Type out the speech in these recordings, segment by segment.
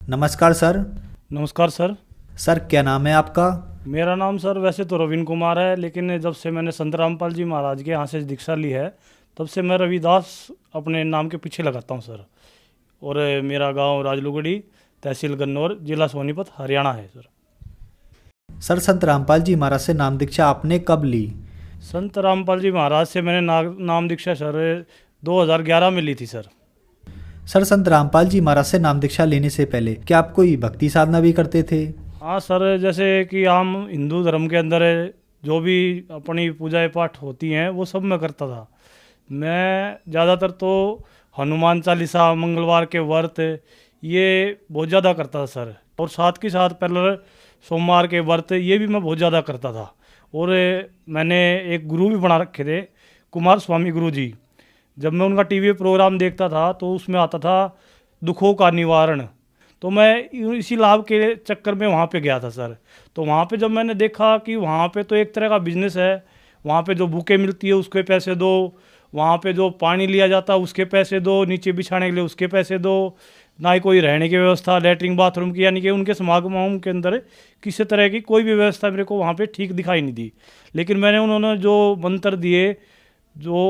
नमस्कार सर। नमस्कार sir. Sir क्या नाम है आपका? मेरा नाम सर वैसे तो रविंद्र कुमार है, लेकिन जब से मैंने संत रामपाल जी महाराज के यहाँ से दीक्षा ली है तब से मैं रविदास अपने नाम के पीछे लगाता हूँ सर। और मेरा गांव राजलुगड़ी, तहसील गन्नौर, जिला सोनीपत, हरियाणा है सर। सर संत रामपाल जी महाराज से नाम दीक्षा आपने कब ली? संत रामपाल जी महाराज से मैंने नाम दीक्षा सर 2011 में ली थी सर। सर संत रामपाल जी महाराज से नाम दीक्षा लेने से पहले क्या आप कोई भक्ति साधना भी करते थे? हाँ सर, जैसे कि आम हिंदू धर्म के अंदर जो भी अपनी पूजा पाठ होती हैं वो सब मैं करता था। मैं ज़्यादातर तो हनुमान चालीसा, मंगलवार के व्रत, ये बहुत ज़्यादा करता था सर। और साथ के साथ पहले सोमवार के व्रत ये भी मैं बहुत ज़्यादा करता था। और मैंने एक गुरु भी बना रखे थे, कुमार स्वामी गुरु जी। जब मैं उनका टीवी प्रोग्राम देखता था तो उसमें आता था दुखों का निवारण, तो मैं इसी लाभ के चक्कर में वहाँ पे गया था सर। तो वहाँ पे जब मैंने देखा कि वहाँ पे तो एक तरह का बिजनेस है, वहाँ पे जो बुकें मिलती है उसके पैसे दो, वहाँ पे जो पानी लिया जाता है उसके पैसे दो, नीचे बिछाने के लिए उसके पैसे दो, ना ही कोई रहने की व्यवस्था, लेटरिन बाथरूम की, यानी कि उनके समागम के अंदर किसी तरह की कोई भी व्यवस्था मेरे को वहाँ पे ठीक दिखाई नहीं दी। लेकिन मैंने उन्होंने जो मंत्र दिए, जो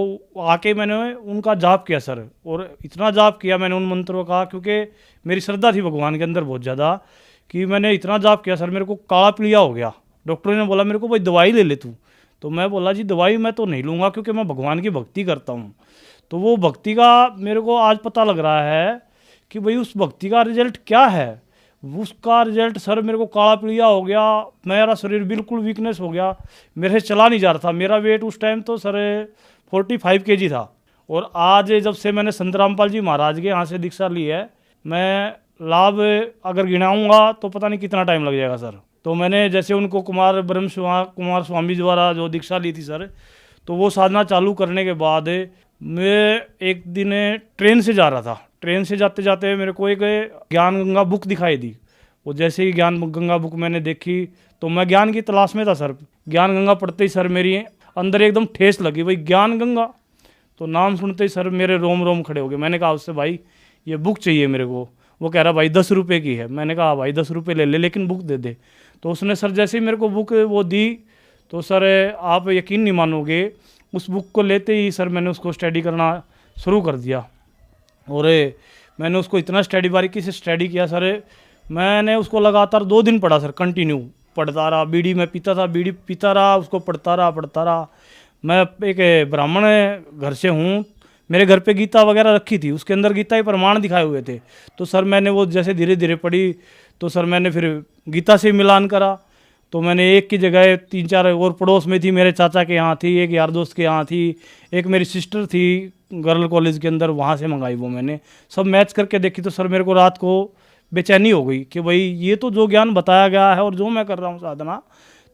आके मैंने उनका जाप किया सर, और इतना जाप किया मैंने उन मंत्रों का, क्योंकि मेरी श्रद्धा थी भगवान के अंदर बहुत ज़्यादा, कि मैंने इतना जाप किया सर मेरे को काला पीलिया हो गया। डॉक्टर ने बोला मेरे को भाई दवाई ले ले तू। तो मैं बोला जी दवाई मैं तो नहीं लूँगा, क्योंकि मैं भगवान की भक्ति करता हूँ। तो वो भक्ति का मेरे को आज पता लग रहा है कि भाई उस भक्ति का रिजल्ट क्या है। उसका रिजल्ट सर मेरे को काला पीलिया हो गया, मेरा शरीर बिल्कुल वीकनेस हो गया, मेरे से चला नहीं जा रहा था। मेरा वेट उस टाइम तो सर 45 kg था। और आज जब से मैंने संत रामपाल जी महाराज के यहाँ से दीक्षा ली है, मैं लाभ अगर गिनाऊंगा तो पता नहीं कितना टाइम लग जाएगा सर। तो मैंने जैसे उनको कुमार स्वामी द्वारा जो दीक्षा ली थी सर, तो वो साधना चालू करने के बाद मैं एक दिन ट्रेन से जा रहा था। ट्रेन से जाते जाते मेरे को एक ज्ञान गंगा बुक दिखाई दी। वो जैसे ही ज्ञान गंगा बुक मैंने देखी तो मैं ज्ञान की तलाश में था सर। ज्ञान गंगा पढ़ते ही सर मेरी अंदर एकदम ठेस लगी, भाई ज्ञान गंगा। तो नाम सुनते ही सर मेरे रोम रोम खड़े हो गए। मैंने कहा उससे भाई ये बुक चाहिए मेरे को। वो कह रहा भाई 10 रुपये की है। मैंने कहा भाई 10 रुपये ले ले, लेकिन बुक दे दे। तो उसने सर जैसे ही मेरे को बुक वो दी, तो सर आप यकीन नहीं मानोगे, उस बुक को लेते ही सर मैंने उसको स्टडी करना शुरू कर दिया। और मैंने उसको इतना स्टडी बारीकी से स्टडी किया सर, मैंने उसको लगातार 2 दिन पढ़ा सर, कंटिन्यू पढ़ता रहा। बीड़ी में पीता था, बीड़ी पीता रहा, उसको पढ़ता रहा। मैं एक ब्राह्मण घर से हूँ, मेरे घर पे गीता वगैरह रखी थी, उसके अंदर गीता के प्रमाण दिखाए हुए थे। तो सर मैंने वो जैसे धीरे धीरे पढ़ी, तो सर मैंने फिर गीता से मिलान करा। तो मैंने एक की जगह 3-4 और पड़ोस में थी, मेरे चाचा के यहाँ थी, एक यार दोस्त के यहाँ थी, एक मेरी सिस्टर थी गर्ल कॉलेज के अंदर, वहाँ से मंगाई। वो मैंने सब मैच करके देखी। तो सर मेरे को रात को बेचैनी हो गई कि भाई ये तो जो ज्ञान बताया गया है और जो मैं कर रहा हूँ साधना,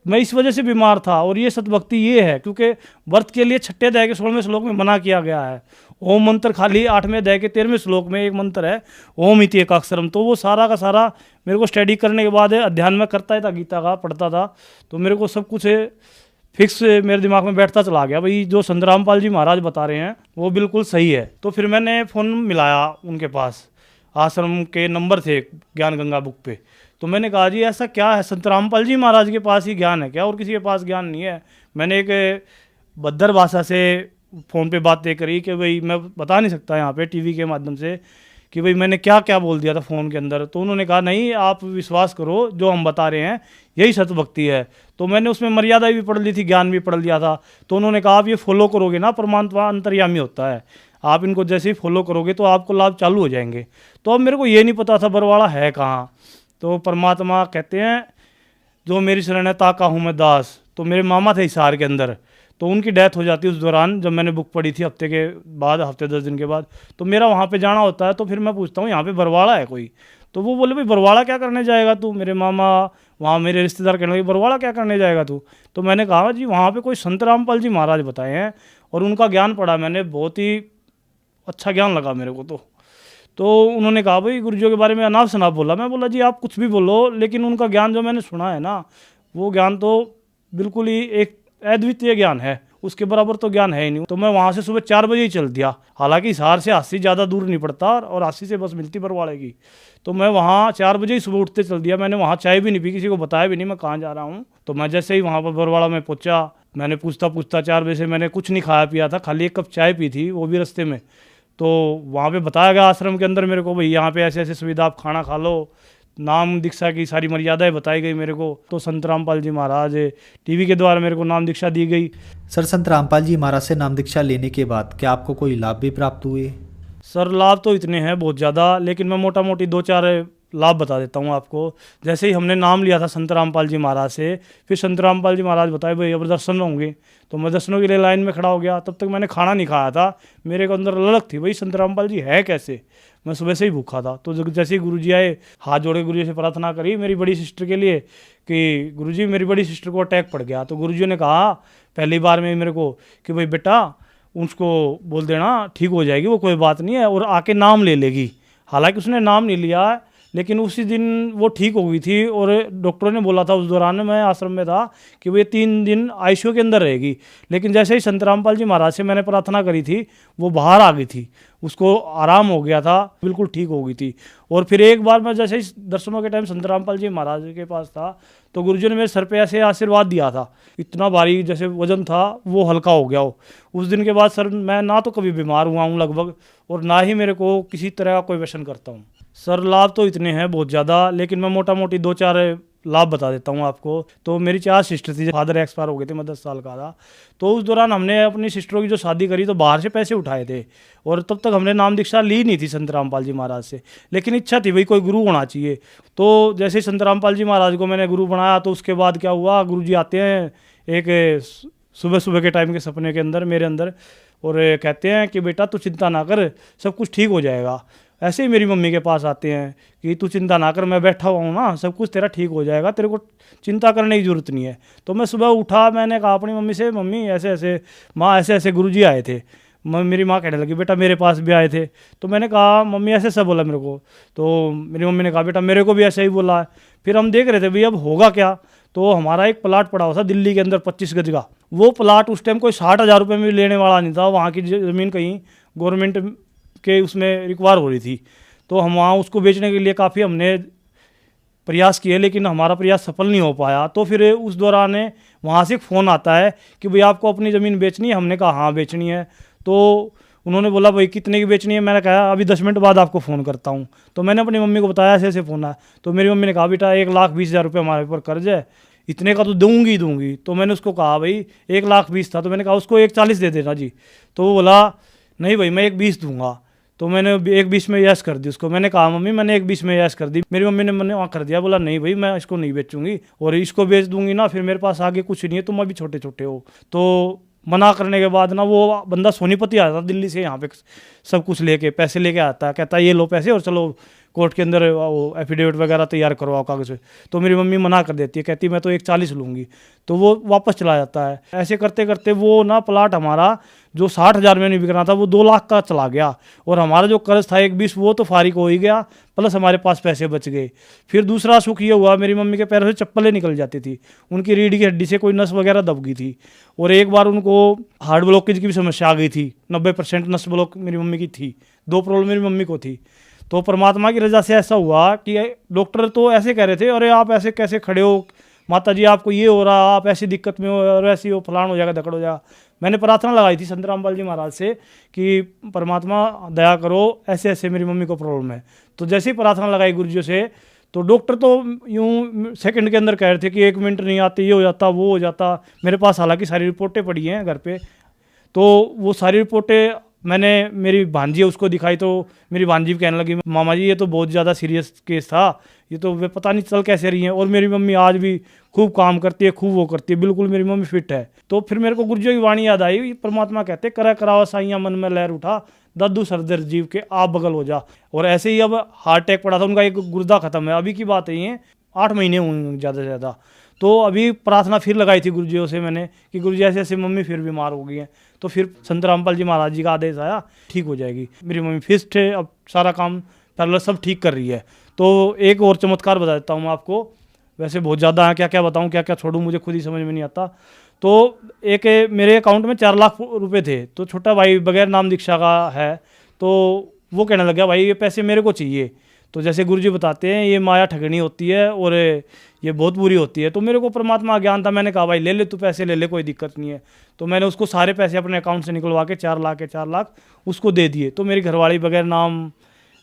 मैं इस वजह से बीमार था। और ये सतभक्ति ये है क्योंकि व्रत के लिए 6 अध्याय के 16वें श्लोक में मना किया गया है। ओम मंत्र खाली 8वें अध्याय के 13वें श्लोक में एक मंत्र है, ओम इति एकाक्षरम। तो वो सारा का सारा मेरे को स्टडी करने के बाद अध्ययन में करता ही था, गीता का पढ़ता था। तो मेरे को सब कुछ फिक्स मेरे दिमाग में बैठता चला गया, भाई जो संत रामपाल जी महाराज बता रहे हैं वो बिल्कुल सही है। तो फिर मैंने फ़ोन मिलाया उनके पास, आश्रम के नंबर थे ज्ञान गंगा बुक पे। तो मैंने कहा जी ऐसा क्या है, संत रामपाल जी महाराज के पास ही ज्ञान है क्या, और किसी के पास ज्ञान नहीं है? मैंने एक भद्दर भाषा से फ़ोन पे बातें करी कि भाई मैं बता नहीं सकता यहाँ पे टीवी के माध्यम से कि भाई मैंने क्या क्या बोल दिया था फ़ोन के अंदर। तो उन्होंने कहा नहीं आप विश्वास करो, जो हम बता रहे हैं यही सतभक्ति है। तो मैंने उसमें मर्यादा भी पढ़ ली थी, ज्ञान भी पढ़ लिया था। तो उन्होंने कहा आप ये फॉलो करोगे ना, परमात्मा अंतर्यामी होता है, आप इनको जैसे ही फॉलो करोगे तो आपको लाभ चालू हो जाएंगे। तो अब मेरे को ये नहीं पता था बरवाड़ा है कहाँ। तो परमात्मा कहते हैं जो मेरी शरण है ताका हूँ मैं दास। तो मेरे मामा थे हिसार के अंदर, तो उनकी डेथ हो जाती है उस दौरान जब मैंने बुक पढ़ी थी, हफ्ते 10 दिन के बाद। तो मेरा वहाँ पे जाना होता है। तो फिर मैं पूछता हूँ यहाँ पे बरवाड़ा है कोई? तो वो बोले भाई बरवाड़ा क्या करने जाएगा तू? मेरे मामा वहाँ मेरे रिश्तेदार कहने लगे बरवाड़ा क्या करने जाएगा तू? तो मैंने कहा जी वहाँ पे कोई संत रामपाल जी महाराज बताए हैं और उनका ज्ञान पढ़ा मैंने, बहुत ही अच्छा ज्ञान लगा मेरे को। तो उन्होंने कहा भाई गुरुजियों के बारे में अनाप शनाप बोला। मैं बोला जी आप कुछ भी बोलो, लेकिन उनका ज्ञान जो मैंने सुना है ना, वो ज्ञान तो बिल्कुल ही एक अद्वितीय ज्ञान है। उसके बराबर तो ज्ञान है ही नहीं। तो मैं वहाँ से सुबह 4 बजे ही चल दिया। हालांकि हिसार से हांसी ज़्यादा दूर नहीं पड़ता और हांसी से बस मिलती बरवाड़े की। तो मैं वहाँ 4 बजे ही सुबह उठते चल दिया। मैंने वहाँ चाय भी नहीं पी, किसी को बताया भी नहीं मैं कहाँ जा रहा हूँ। तो मैं जैसे ही वहाँ पर बरवाड़ा में पहुँचा, मैंने पूछता 4 बजे से मैंने कुछ नहीं खाया पिया था, खाली 1 कप चाय पी थी, वो भी रास्ते में। तो वहाँ पे बताया गया आश्रम के अंदर मेरे को, भाई यहाँ पे ऐसे ऐसे सुविधा, आप खाना खा लो, नाम दीक्षा की सारी मर्यादाएं बताई गई मेरे को। तो संत रामपाल जी महाराज टीवी के द्वारा मेरे को नाम दीक्षा दी गई। सर, संत रामपाल जी महाराज से नाम दीक्षा लेने के बाद क्या आपको कोई लाभ भी प्राप्त हुए? सर लाभ तो इतने हैं बहुत ज़्यादा, लेकिन मैं मोटा मोटी 2-4 लाभ बता देता हूँ आपको। जैसे ही हमने नाम लिया था संत रामपाल जी महाराज से, फिर संत रामपाल जी महाराज बताए भाई अब दर्शन होंगे। तो मैं दर्शनों के लिए लाइन में खड़ा हो गया। तब तक मैंने खाना नहीं खाया था, मेरे को अंदर ललक थी भाई संत रामपाल जी है कैसे। मैं सुबह से ही भूखा था। तो जैसे ही गुरुजी आए, हाथ जोड़े गुरुजी से प्रार्थना करी मेरी बड़ी सिस्टर के लिए कि गुरुजी मेरी बड़ी सिस्टर को अटैक पड़ गया। तो गुरुजी ने कहा पहली बार में मेरे को कि भाई बेटा उसको बोल देना ठीक हो जाएगी, वो कोई बात नहीं है, और आके नाम ले लेगी। हालांकि उसने नाम नहीं लिया, लेकिन उसी दिन वो ठीक हो गई थी। और डॉक्टरों ने बोला था उस दौरान मैं आश्रम में था कि वो ये 3 दिन आईसीयू के अंदर रहेगी। लेकिन जैसे ही संत रामपाल जी महाराज से मैंने प्रार्थना करी थी, वो बाहर आ गई थी, उसको आराम हो गया था, बिल्कुल ठीक हो गई थी। और फिर एक बार मैं जैसे ही दर्शनों के टाइम संत रामपाल जी महाराज के पास था, तो गुरुजी ने मेरे सर पे ऐसे आशीर्वाद दिया था, इतना भारी जैसे वजन था वो हल्का हो गया हो। उस दिन के बाद सर मैं ना तो कभी बीमार हुआ हूँ लगभग, और ना ही मेरे को किसी तरह का कोई व्यसन करता हूँ। सर लाभ तो इतने हैं बहुत ज़्यादा, लेकिन मैं मोटा मोटी 2-4 लाभ बता देता हूँ आपको। तो मेरी 4 सिस्टर थी, फादर एक्सपायर हो गए थे, मैं 10 साल का था। तो उस दौरान हमने अपनी सिस्टरों की जो शादी करी तो बाहर से पैसे उठाए थे, और तब तक हमने नाम दीक्षा ली नहीं थी संत रामपाल जी महाराज से। लेकिन इच्छा थी भाई कोई गुरु होना चाहिए। तो जैसे ही संत रामपाल जी महाराज को मैंने गुरु बनाया, तो उसके बाद क्या हुआ, गुरु जी आते हैं एक सुबह सुबह के टाइम के सपने के अंदर मेरे अंदर, और कहते हैं कि बेटा तू चिंता ना कर, सब कुछ ठीक हो जाएगा। ऐसे ही मेरी मम्मी के पास आते हैं कि तू चिंता ना कर, मैं बैठा हुआ हूँ ना, सब कुछ तेरा ठीक हो जाएगा, तेरे को चिंता करने की ज़रूरत नहीं है। तो मैं सुबह उठा, मैंने कहा अपनी मम्मी से, मम्मी ऐसे ऐसे माँ ऐसे ऐसे गुरुजी आए थे। मेरी माँ कहने लगी बेटा मेरे पास भी आए थे। तो मैंने कहा मम्मी ऐसे ऐसा बोला मेरे को। तो मेरी मम्मी ने कहा बेटा मेरे को भी ऐसे ही बोला है। फिर हम देख रहे थे भाई अब होगा क्या। तो हमारा एक प्लाट पड़ा हुआ था दिल्ली के अंदर 25 गज का। वो प्लाट उस टाइम कोई 60,000 रुपये में लेने वाला नहीं था। वहाँ की ज़मीन कहीं गवर्नमेंट के उसमें रिक्वायर हो रही थी। तो हम वहाँ उसको बेचने के लिए काफ़ी हमने प्रयास किए, लेकिन हमारा प्रयास सफल नहीं हो पाया। तो फिर उस दौरान वहाँ से एक फ़ोन आता है कि भाई आपको अपनी ज़मीन बेचनी है। हमने कहा हाँ बेचनी है। तो उन्होंने बोला भाई कितने की बेचनी है। मैंने कहा अभी 10 मिनट बाद आपको फ़ोन करता हूँ। तो मैंने अपनी मम्मी को बताया ऐसे ऐसे फ़ोन आया। तो मेरी मम्मी ने कहा बेटा 1,20,000 रुपये हमारे ऊपर कर्ज है, इतने का तो दूंगी दूंगी। तो मैंने उसको कहा भाई 1,20,000 था। तो मैंने कहा उसको 1,40,000 दे देना जी। तो वो बोला नहीं भाई मैं 1,20,000 दूंगा। तो मैंने 1,20,000 में यस कर दी उसको। मैंने कहा मम्मी मैंने 1,20,000 में यस कर दी। मेरी मम्मी ने मैंने वहाँ कर दिया, बोला नहीं भाई मैं इसको नहीं बेचूंगी, और इसको बेच दूंगी ना फिर मेरे पास आगे कुछ नहीं है, तुम अभी छोटे छोटे हो। तो मना करने के बाद ना वो बंदा सोनीपति आता था दिल्ली से, यहाँ पे सब कुछ लेके पैसे लेके आता है, कहता है ये लो पैसे और चलो कोर्ट के अंदर वो एफिडेविट वगैरह तैयार करवाओ कागज़। तो मेरी मम्मी मना कर देती है, कहती मैं तो 1,40,000 लूँगी। तो वो वापस चला जाता है। ऐसे करते करते वो ना प्लाट हमारा जो 60,000 में नहीं बिकना था वो 2 लाख का चला गया, और हमारा जो कर्ज था 1,20,000 वो तो फारिग हो ही गया, प्लस हमारे पास पैसे बच गए। फिर दूसरा सुख ये हुआ मेरी मम्मी के पैरों से चप्पलें निकल जाती थी, उनकी रीढ़ की हड्डी से कोई नस वगैरह दब गई थी, और एक बार उनको हार्ट ब्लॉकेज की भी समस्या आ गई थी। 90% नस ब्लॉक मेरी मम्मी की थी, 2 प्रॉब्लम मेरी मम्मी को थी। तो परमात्मा की रजा से ऐसा हुआ कि डॉक्टर तो ऐसे कह रहे थे अरे आप ऐसे कैसे खड़े हो माता जी, आपको ये हो रहा, आप ऐसी दिक्कत में हो और ऐसी हो, फलान हो जाएगा धकड़ हो जाएगा। मैंने प्रार्थना लगाई थी संत रामपाल जी महाराज से कि परमात्मा दया करो, ऐसे ऐसे मेरी मम्मी को प्रॉब्लम है। तो जैसे ही प्रार्थना लगाई गुरुजी से, तो डॉक्टर तो यूँ सेकंड के अंदर कह रहे थे कि 1 मिनट नहीं आती, ये हो जाता वो हो जाता। मेरे पास हालांकि सारी रिपोर्टें पड़ी हैं घर पे। तो वो सारी रिपोर्टें मैंने मेरी भांजी है उसको दिखाई, तो मेरी भांजी भी कहने लगी मामा जी ये तो बहुत ज़्यादा सीरियस केस था, ये तो वे पता नहीं चल कैसे रही हैं। और मेरी मम्मी आज भी खूब काम करती है, खूब वो करती है, बिल्कुल मेरी मम्मी फिट है। तो फिर मेरे को गुरुजी की वाणी याद आई, परमात्मा कहते करा करावा साइया मन में लहर उठा, दद्दू सरदर जीव के आप बगल हो जा। और ऐसे ही अब हार्ट अटैक पड़ा था, उनका एक गुर्दा खत्म है, अभी की बात है, ये 8 महीने हुए ज़्यादा से ज़्यादा। तो अभी प्रार्थना फिर लगाई थी गुरुजियों से मैंने कि गुरुजी ऐसे ऐसे मम्मी फिर बीमार हो गई हैं। तो फिर संत रामपाल जी महाराज जी का आदेश आया ठीक हो जाएगी। मेरी मम्मी फिस्ट है, अब सारा काम पैरेलल सब ठीक कर रही है। तो एक और चमत्कार बता देता हूँ मैं आपको, वैसे बहुत ज़्यादा है, क्या क्या बताऊँ क्या क्या छोड़ूँ मुझे खुद ही समझ में नहीं आता। तो एक मेरे अकाउंट में 4 लाख रुपए थे। तो छोटा भाई बगैर नाम दीक्षा का है, तो वो कहने लग गया भाई ये पैसे मेरे को चाहिए। तो जैसे गुरुजी बताते हैं ये माया ठगनी होती है और ये बहुत बुरी होती है। तो मेरे को परमात्मा ज्ञान था, मैंने कहा भाई ले ले तू पैसे ले ले, कोई दिक्कत नहीं है। तो मैंने उसको सारे पैसे अपने अकाउंट से निकलवा के 4 लाख के 4 लाख उसको दे दिए। तो मेरी घरवाली बगैर नाम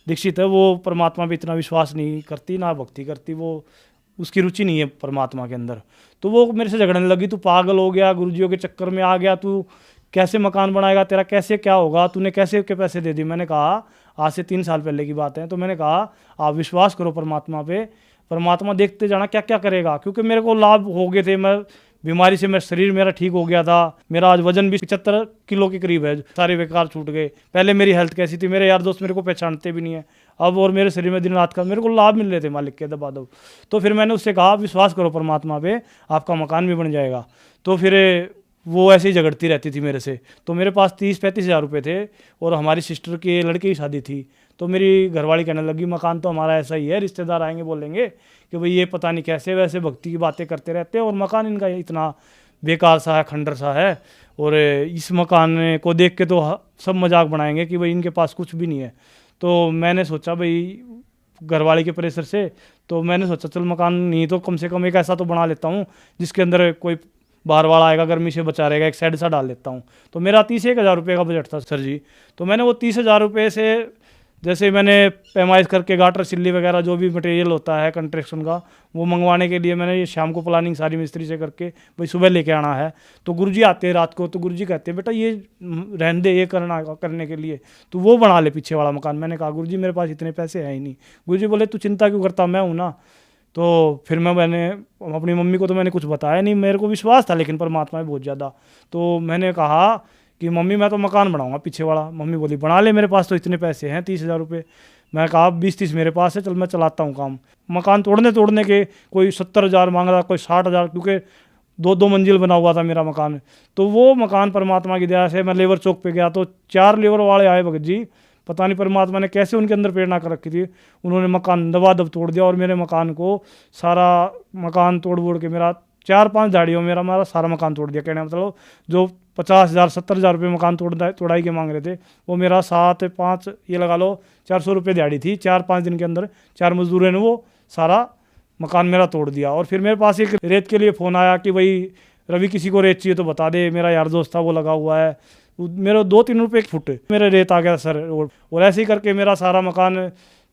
दीक्षित है, वो परमात्मा पे इतना विश्वास नहीं करती ना भक्ति करती, वो उसकी रुचि नहीं है परमात्मा के अंदर। तो वो मेरे से झगड़ने लगी, तू पागल हो गया, गुरुजियों के चक्कर में आ गया, तू कैसे मकान बनाएगा, तेरा कैसे क्या होगा, तूने कैसे के पैसे दे दिए। मैंने कहा आज से 3 साल पहले की बात है। तो मैंने कहा आप विश्वास करो परमात्मा पे, परमात्मा देखते जाना क्या क्या करेगा। क्योंकि मेरे को लाभ हो गए थे, मैं बीमारी से मेरा शरीर मेरा ठीक हो गया था, मेरा आज वजन भी 75 किलो के करीब है, सारे बेकार छूट गए। पहले मेरी हेल्थ कैसी थी, मेरे यार दोस्त मेरे को पहचानते भी नहीं है अब, और मेरे शरीर में दिन रात का मेरे को लाभ मिल रहे थे मालिक के दबादब। तो फिर मैंने उससे कहा विश्वास करो परमात्मा पे, आपका मकान भी बन जाएगा। तो फिर वो ऐसे ही झगड़ती रहती थी मेरे से। तो मेरे पास 30-35 हज़ार रुपये थे और हमारी सिस्टर के लड़के की शादी थी। तो मेरी घरवाली कहने लगी मकान तो हमारा ऐसा ही है, रिश्तेदार आएंगे बोलेंगे कि भाई ये पता नहीं कैसे वैसे भक्ति की बातें करते रहते हैं और मकान इनका इतना बेकार सा है, खंडर सा है, और इस मकान को देख के तो सब मजाक बनाएंगे कि भाई इनके पास कुछ भी नहीं है। तो मैंने सोचा भाई घरवाली के प्रेशर से, तो मैंने सोचा चल मकान नहीं तो कम से कम एक ऐसा तो बना लेता हूँ जिसके अंदर कोई बाहर वाला आएगा गर्मी से बचा रहेगा, एक साइड सा डाल लेता हूँ। तो मेरा 31,000 रुपये का बजट था सर जी। तो मैंने वो 30,000 रुपये से जैसे मैंने पैमाइश करके गाटर सिल्ली वगैरह जो भी मटेरियल होता है कंस्ट्रक्शन का वो मंगवाने के लिए मैंने ये शाम को प्लानिंग सारी मिस्त्री से करके भाई सुबह लेके आना है। तो गुरुजी आते हैं रात को, तो गुरुजी कहते हैं बेटा ये रहने दे, ये करने के लिए तो वो बना ले पीछे वाला मकान। मैंने कहा गुरुजी मेरे पास इतने पैसे हैं ही नहीं। गुरुजी बोले तू चिंता क्यों करता, मैं हूँ ना। तो फिर मैंने अपनी मम्मी को तो मैंने कुछ बताया नहीं, मेरे को विश्वास था लेकिन परमात्मा में बहुत ज़्यादा। तो मैंने कहा कि मम्मी मैं तो मकान बनाऊंगा पीछे वाला। मम्मी बोली बना ले, मेरे पास तो इतने पैसे हैं 30,000 रुपये। मैं कहा 20-30 मेरे पास है, चल मैं चलाता हूँ काम। मकान तोड़ने के कोई 70,000 मांग रहा, कोई 60,000, क्योंकि 2-2 मंजिल बना हुआ था मेरा मकान। तो वो मकान परमात्मा की दया से मैं लेबर चौक पे गया तो 4 लेबर वाले आए भगत जी, पता नहीं परमात्मा ने कैसे उनके अंदर प्रेरणा कर रखी थी, उन्होंने मकान दबादब तोड़ दिया और मेरे मकान को सारा मकान तोड़ के मेरा 4-5 झाड़ियों में मेरा सारा मकान तोड़ दिया। कहने मतलब जो 50,000 70,000 रुपये मकान तोड़ाई के मांग रहे थे वो मेरा 7-5 ये लगा लो 400 रुपये दिहाड़ी थी। 4-5 दिन के अंदर 4 मजदूरों ने वो सारा मकान मेरा तोड़ दिया। और फिर मेरे पास एक रेत के लिए फ़ोन आया कि भाई रवि किसी को रेत चाहिए तो बता दे, मेरा यार दोस्त था वो लगा हुआ है। मेरा 2-3 रुपये फुट मेरा रेत आ गया सर। और ऐसे ही करके मेरा सारा मकान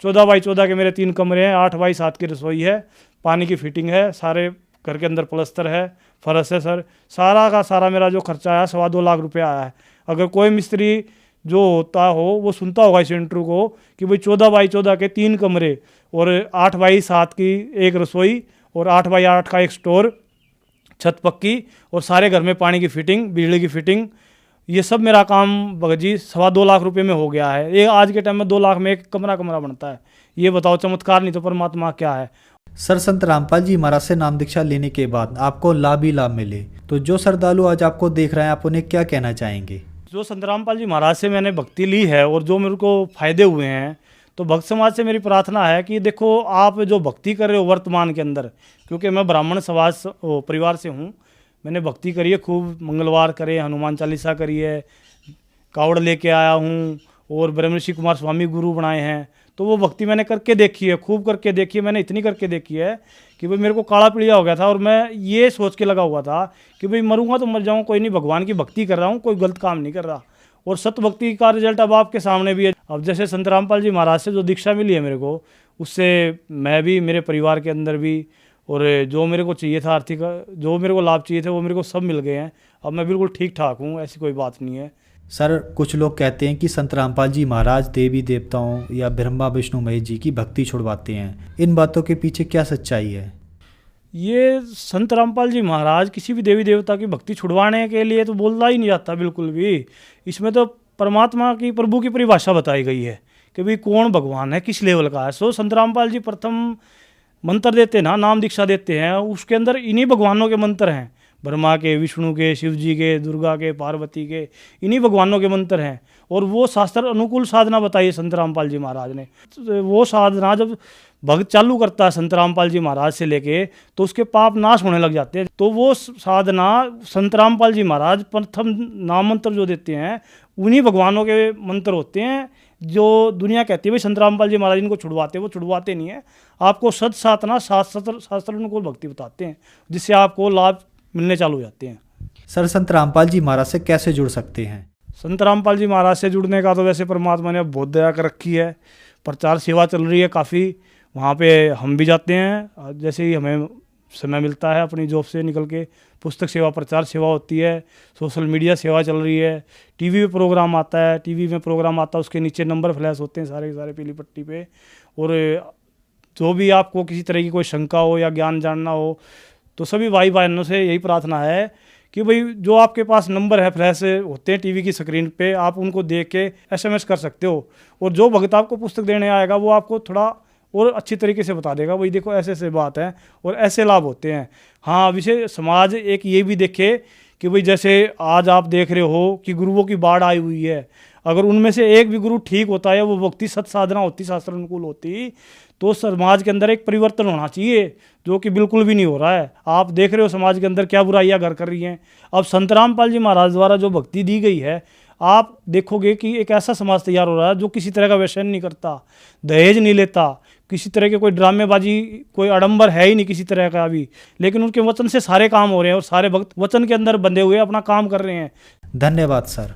14 बाई 14 के मेरे 3 कमरे हैं, 8 बाई 7 की रसोई है, पानी की फिटिंग है, सारे घर के अंदर प्लस्तर है, फर्श है सर। सारा का सारा मेरा जो खर्चा आया 2.25 लाख रुपये आया है। अगर कोई मिस्त्री जो होता हो वो सुनता होगा इस इंटरव्यू को कि भाई 14 बाई 14 के 3 कमरे और 8 बाई 7 की एक रसोई और 8 बाई 8 का एक स्टोर, छत पक्की और सारे घर में पानी की फिटिंग, बिजली की फिटिंग, ये सब मेरा काम भगत जी 2.25 लाख रुपये में हो गया है। ये आज के टाइम में 2 लाख में एक कमरा बनता है। ये बताओ चमत्कार नहीं तो परमात्मा क्या है। सर संत रामपाल जी महाराज से नाम दीक्षा लेने के बाद आपको लाभ ही लाभ मिले, तो जो श्रद्धालु आज आपको देख रहे हैं आप उन्हें क्या कहना चाहेंगे? जो संत रामपाल जी महाराज से मैंने भक्ति ली है और जो मेरे को फायदे हुए हैं, तो भक्त समाज से मेरी प्रार्थना है कि देखो आप जो भक्ति कर रहे हो वर्तमान के अंदर, क्योंकि मैं ब्राह्मण समाज परिवार से हूँ, मैंने भक्ति करी है खूब, मंगलवार करे, हनुमान चालीसा करी है, कावड़ लेके आया हूँ और ब्रह्मर्षि कुमार स्वामी गुरु बनाए हैं। तो वो भक्ति मैंने करके देखी है, खूब करके देखी है। मैंने इतनी करके देखी है कि भाई मेरे को काला पीलिया हो गया था और मैं ये सोच के लगा हुआ था कि भाई मरूंगा तो मर जाऊँ, कोई नहीं, भगवान की भक्ति कर रहा हूँ, कोई गलत काम नहीं कर रहा। और सत भक्ति का रिजल्ट अब आपके सामने भी है। अब जैसे संत रामपाल जी महाराज से जो दीक्षा मिली है मेरे को, उससे मैं भी, मेरे परिवार के अंदर भी, और जो मेरे को चाहिए था आर्थिक, जो मेरे को लाभ चाहिए थे वो मेरे को सब मिल गए हैं। अब मैं बिल्कुल ठीक ठाक हूँ, ऐसी कोई बात नहीं है। सर कुछ लोग कहते हैं कि संत रामपाल जी महाराज देवी देवताओं या ब्रह्मा विष्णु महेश जी की भक्ति छुड़वाते हैं, इन बातों के पीछे क्या सच्चाई है? ये संत रामपाल जी महाराज किसी भी देवी देवता की भक्ति छुड़वाने के लिए तो बोलना ही नहीं जाता बिल्कुल भी। इसमें तो परमात्मा की, प्रभु की परिभाषा बताई गई है कि भाई कौन भगवान है, किस लेवल का है। सो संत रामपाल जी प्रथम मंत्र देते हैं ना, नाम दीक्षा देते हैं, उसके अंदर इन्हीं भगवानों के मंत्र हैं, ब्रह्मा के, विष्णु के, शिव जी के, दुर्गा के, पार्वती के, इन्हीं भगवानों के मंत्र हैं। और वो शास्त्र अनुकूल साधना बताई है संत रामपाल जी महाराज ने। वो साधना जब भक्त चालू करता है संत रामपाल जी महाराज से लेके, तो उसके पाप नाश होने लग जाते हैं। तो वो साधना संत रामपाल जी महाराज प्रथम नाम मंत्र जो देते हैं उन्हीं भगवानों के मंत्र होते हैं। जो दुनिया कहती है भाई संत रामपाल जी महाराज इनको छुड़वाते, वो छुड़वाते नहीं है। आपको सत साधना शास्त्र अनुकूल भक्ति बताते हैं, जिससे आपको लाभ मिलने चालू हो जाते हैं। सर, संत रामपाल जी महाराज से कैसे जुड़ सकते हैं? संत रामपाल जी महाराज से जुड़ने का तो वैसे परमात्मा ने बहुत दया कर रखी है। प्रचार सेवा चल रही है काफ़ी, वहाँ पे हम भी जाते हैं। जैसे ही हमें समय मिलता है अपनी जॉब से निकल के, पुस्तक सेवा, प्रचार सेवा होती है, सोशल मीडिया सेवा चल रही है, टीवी पे प्रोग्राम आता है, टीवी में प्रोग्राम आता है उसके नीचे नंबर फ्लैश होते हैं सारे के सारे पीली पट्टी पे। और जो भी आपको किसी तरह की कोई शंका हो या ज्ञान जानना हो तो सभी भाई बहनों से यही प्रार्थना है कि भाई जो आपके पास नंबर है फ्लैश होते हैं टीवी की स्क्रीन पे, आप उनको देख के SMS कर सकते हो। और जो भक्त आपको पुस्तक देने आएगा वो आपको थोड़ा और अच्छी तरीके से बता देगा, भाई देखो ऐसे ऐसे बात है और ऐसे लाभ होते हैं। हाँ, विषय समाज एक ये भी देखे कि भाई जैसे आज आप देख रहे हो कि गुरुओं की बाढ़ आई हुई है, अगर उनमें से एक भी गुरु ठीक होता है, वो भक्ति सत साधना होती, शास्त्र अनुकूल होती, तो समाज के अंदर एक परिवर्तन होना चाहिए, जो कि बिल्कुल भी नहीं हो रहा है। आप देख रहे हो समाज के अंदर क्या बुराइयां घर कर रही हैं। अब संत रामपाल जी महाराज द्वारा जो भक्ति दी गई है, आप देखोगे कि एक ऐसा समाज तैयार हो रहा है जो किसी तरह का व्यसन नहीं करता, दहेज नहीं लेता, किसी तरह के कोई ड्रामेबाजी, कोई आडंबर है ही नहीं किसी तरह का अभी। लेकिन उनके वचन से सारे काम हो रहे हैं और सारे भक्त वचन के अंदर बंधे हुए अपना काम कर रहे हैं। धन्यवाद सर।